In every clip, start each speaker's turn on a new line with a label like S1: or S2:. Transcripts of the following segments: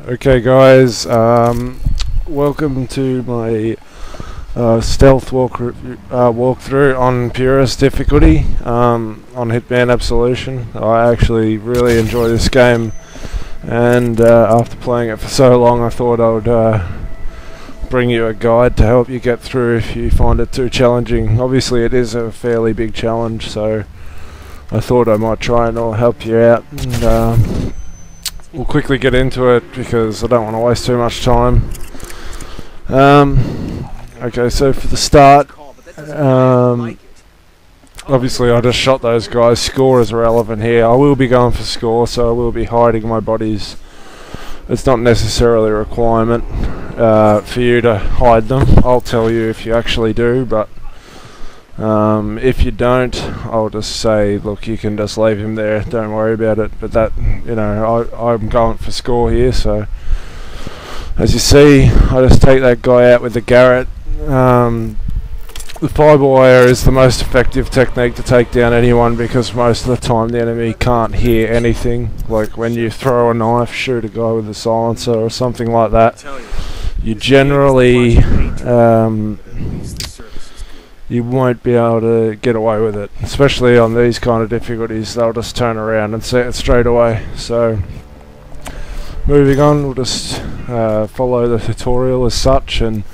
S1: Okay guys, welcome to my stealth walkthrough on Purist difficulty on Hitman Absolution. I actually really enjoy this game, and after playing it for so long I thought I would bring you a guide to help you get through if you find it too challenging. Obviously it is a fairly big challenge, so I thought I might try and help you out, and we'll quickly get into it because I don't want to waste too much time. Okay, so for the start, obviously I just shot those guys. Score is irrelevant here. I will be going for score, so I will be hiding my bodies. It's not necessarily a requirement for you to hide them. I'll tell you if you actually do, but if you don't, I'll just say, look, you can just leave him there, don't worry about it. But that, you know, I'm going for score here, so as you see, I just take that guy out with the Garrett. The fibre wire is the most effective technique to take down anyone, because most of the time the enemy can't hear anything. Like when you throw a knife, shoot a guy with a silencer or something like that, you generally you won't be able to get away with it, especially on these kind of difficulties. They'll just turn around and see it straight away. So moving on, we'll just follow the tutorial as such and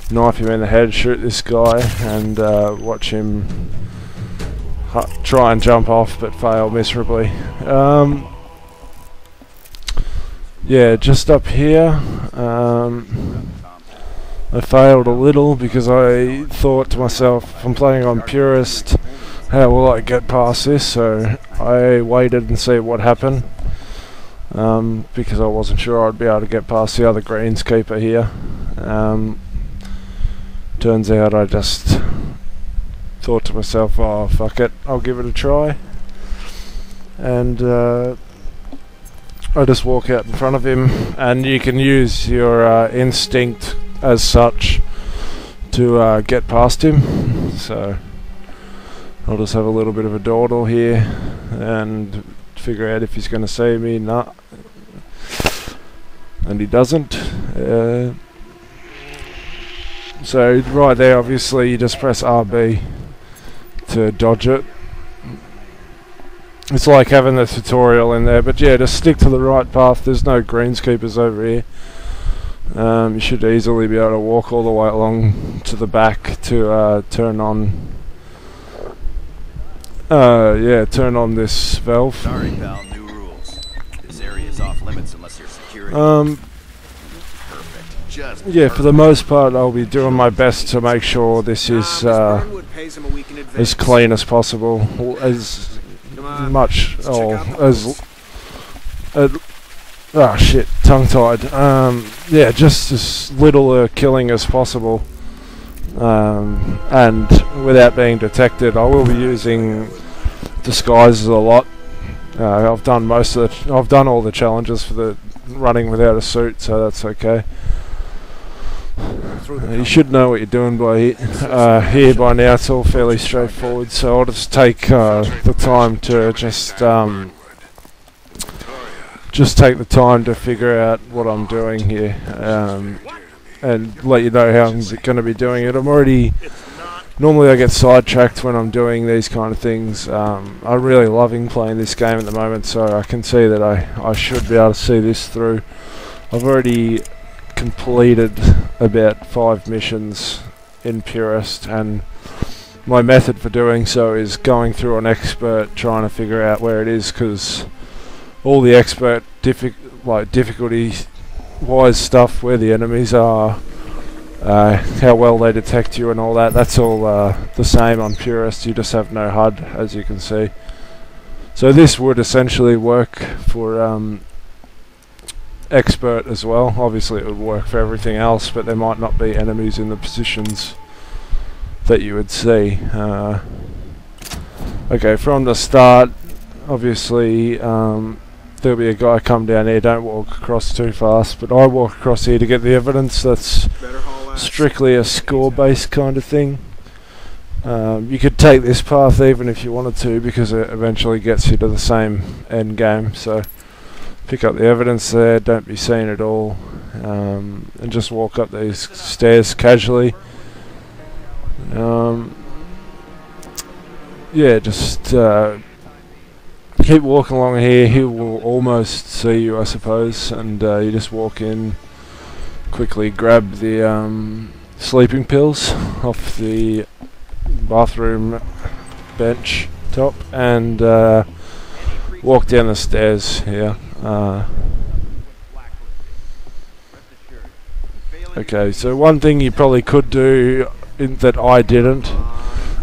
S1: knife him in the head, shoot this guy, and watch him try and jump off but fail miserably. Yeah, just up here I failed a little because I thought to myself, if I'm playing on Purist, how will I get past this? So I waited and see what happened, because I wasn't sure I'd be able to get past the other greenskeeper here. Turns out I just thought to myself, oh fuck it, I'll give it a try, and I just walk out in front of him, and you can use your instinct as such to get past him. So I'll just have a little bit of a dawdle here and figure out if he's going to see me. Nah, and he doesn't. So right there, obviously you just press RB to dodge it. It's like having the tutorial in there, but yeah, just stick to the right path. There's no greenskeepers over here. You should easily be able to walk all the way along to the back to turn on turn on this valve.
S2: Sorry, pal, new rules. This area is off limits unless you're security. Perfect. Just
S1: yeah, for the most part I'll be doing my best to make sure this is as clean as possible, as much oh shit, tongue-tied. Yeah, just as little killing as possible, and without being detected. I will be using disguises a lot. I've done all the challenges for the running without a suit, so that's okay. You should know what you're doing here by now. It's all fairly straightforward, so I'll just take the time to just take the time to figure out what I'm doing here, and let you know how I'm going to be doing it. Normally I get sidetracked when I'm doing these kind of things. I'm really loving playing this game at the moment, so I can see that I should be able to see this through. I've already completed about 5 missions in Purist, and my method for doing so is going through an expert, trying to figure out where it is, because all the expert difficulty wise stuff, where the enemies are, how well they detect you and all that, that's all the same on Purist. You just have no HUD, as you can see. So this would essentially work for expert as well. Obviously it would work for everything else, but there might not be enemies in the positions that you would see. Okay, from the start, obviously there'll be a guy come down here. Don't walk across too fast, but I walk across here to get the evidence. That's strictly a score-based kind of thing. You could take this path even if you wanted to, because it eventually gets you to the same end game. So pick up the evidence there, don't be seen at all, and just walk up these stairs casually. Yeah, just keep walking along here. He will almost see you, I suppose, and you just walk in, quickly grab the sleeping pills off the bathroom bench top, and walk down the stairs here. Okay, so one thing you probably could do that I didn't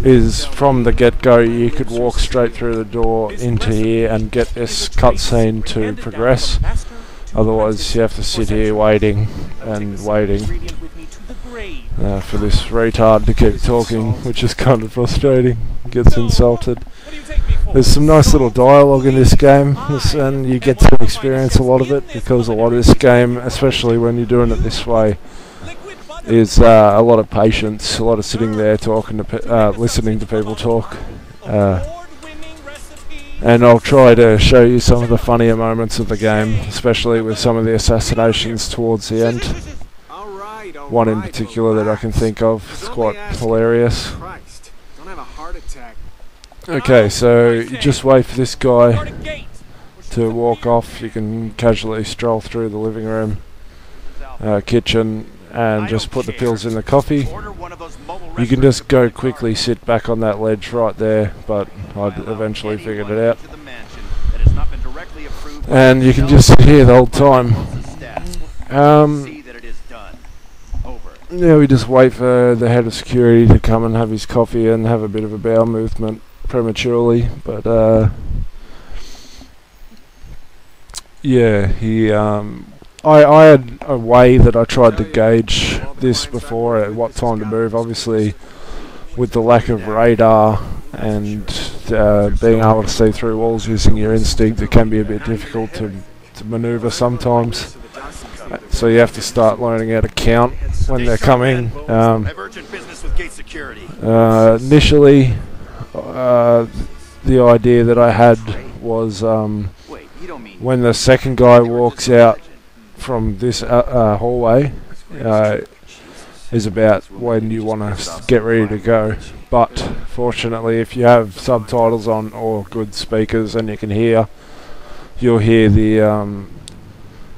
S1: is from the get-go you could walk straight through the door into here and get this cutscene to progress. Otherwise you have to sit here waiting and waiting for this retard to keep talking, which is kind of frustrating. Gets insulted. There's some nice little dialogue in this game, and you get to experience a lot of it, because a lot of this game, especially when you're doing it this way, is a lot of patience, a lot of sitting there talking to listening to people talk. And I'll try to show you some of the funnier moments of the game, especially with some of the assassinations towards the end. One in particular that I can think of, it's quite hilarious. Okay, so you just wait for this guy to walk off. You can casually stroll through the living room, kitchen, and just put the pills in the coffee. You can just go quickly sit back on that ledge right there, but I'd eventually figured it out. And you can just sit here the whole time. Yeah, we just wait for the head of security to come and have his coffee and have a bit of a bowel movement prematurely, but yeah, he I had a way that I tried to gauge this before at what time to move. Obviously, with the lack of radar and being able to see through walls using your instinct, it can be a bit difficult to manoeuvre sometimes. So you have to start learning how to count when they're coming. Initially, the idea that I had was when the second guy walks out from this hallway is about when you want to get ready to go. But fortunately, if you have subtitles on or good speakers and you can hear, you'll hear the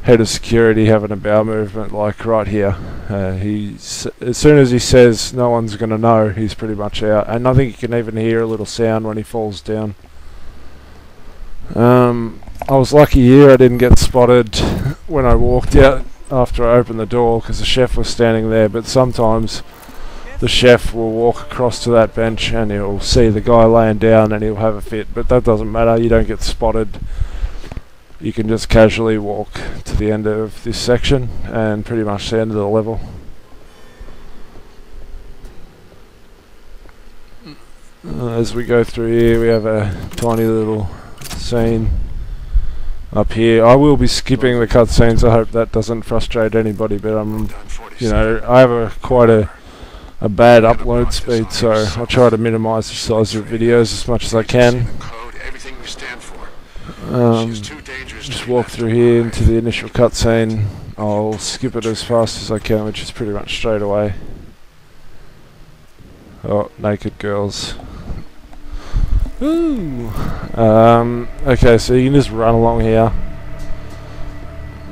S1: head of security having a bowel movement, like right here. As soon as he says no one's going to know, he's pretty much out. And I think you can even hear a little sound when he falls down. I was lucky here, I didn't get spotted when I walked out after I opened the door, because the chef was standing there. But sometimes the chef will walk across to that bench and he'll see the guy laying down and he'll have a fit, but that doesn't matter, you don't get spotted. You can just casually walk to the end of this section and pretty much the end of the level. As we go through here, we have a tiny little scene up here. I will be skipping the cutscenes. I hope that doesn't frustrate anybody, but you know, I have quite a bad upload speed, so I'll try to minimise the size of videos as much as I can. Just walk through here into the initial cutscene. I'll skip it as fast as I can, which is pretty much straight away. Oh, naked girls. Ooh. Okay, so you can just run along here.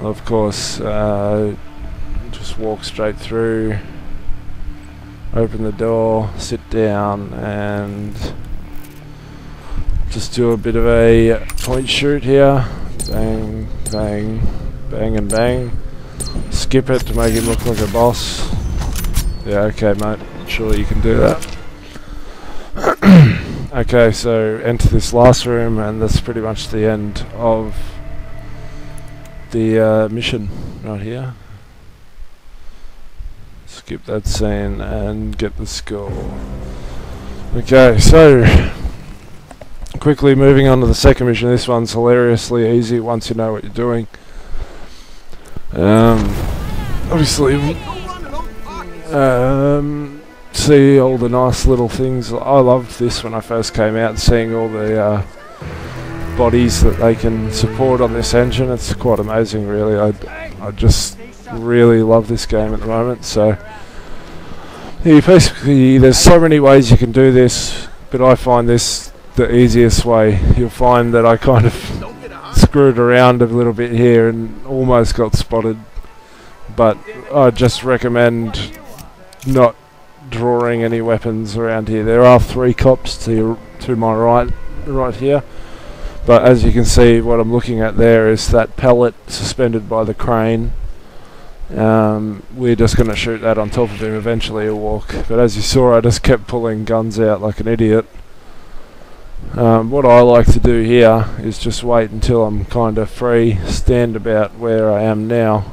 S1: Of course, just walk straight through. Open the door, sit down, and just do a bit of a point shoot here. Bang, bang, bang and bang. Skip it to make him look like a boss. Yeah, okay mate, surely you can do that. Okay, so enter this last room, and that's pretty much the end of the mission right here. Skip that scene and get the score. Okay, so quickly moving on to the second mission. This one's hilariously easy once you know what you're doing. Obviously, see all the nice little things. I loved this when I first came out, seeing all the bodies that they can support on this engine. It's quite amazing, really. I just really love this game at the moment. So yeah, basically there's so many ways you can do this, but I find this the easiest way. You'll find that I kind of screwed around a little bit here and almost got spotted, but I just recommend not drawing any weapons around here. There are 3 cops to my right here, but as you can see, what I'm looking at there is that pellet suspended by the crane. We're just going to shoot that on top of him. Eventually he'll walk, but as you saw, I just kept pulling guns out like an idiot. What I like to do here is just wait until I'm kind of free, stand about where I am now,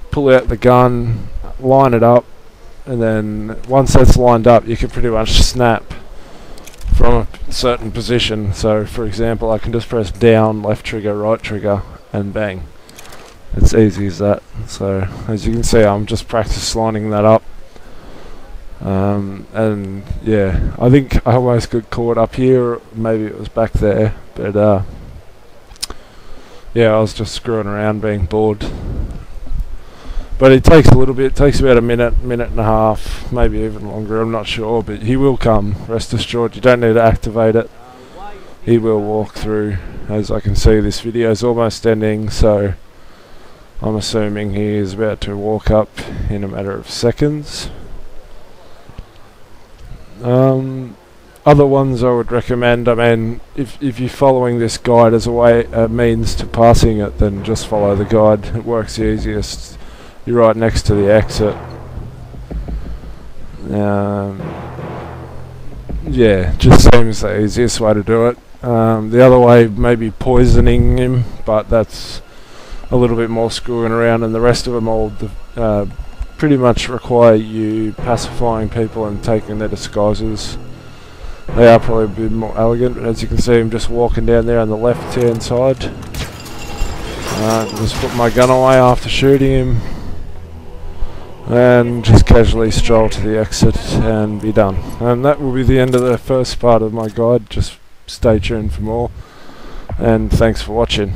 S1: pull out the gun, line it up, and then once that's lined up, you can pretty much snap from a certain position. So for example, I can just press down, left trigger, right trigger, and bang. It's easy as that. So as you can see, I'm just practice lining that up. And yeah, I think I almost got caught up here, maybe it was back there, but yeah, I was just screwing around being bored. But it takes a little bit, it takes about a minute and a half, maybe even longer, I'm not sure, but he will come, rest assured. You don't need to activate it, he will walk through. As I can see, this video is almost ending, so I'm assuming he is about to walk up in a matter of seconds. Other ones I would recommend, I mean, if you're following this guide as a means to passing it, then just follow the guide. It works the easiest. You're right next to the exit. Yeah, just seems the easiest way to do it. The other way may be poisoning him, but that's a little bit more screwing around, and the rest of them all pretty much require you pacifying people and taking their disguises. They are probably a bit more elegant, but as you can see, I'm just walking down there on the left hand side. Just put my gun away after shooting him and just casually stroll to the exit and be done. And that will be the end of the first part of my guide. Just stay tuned for more, and thanks for watching.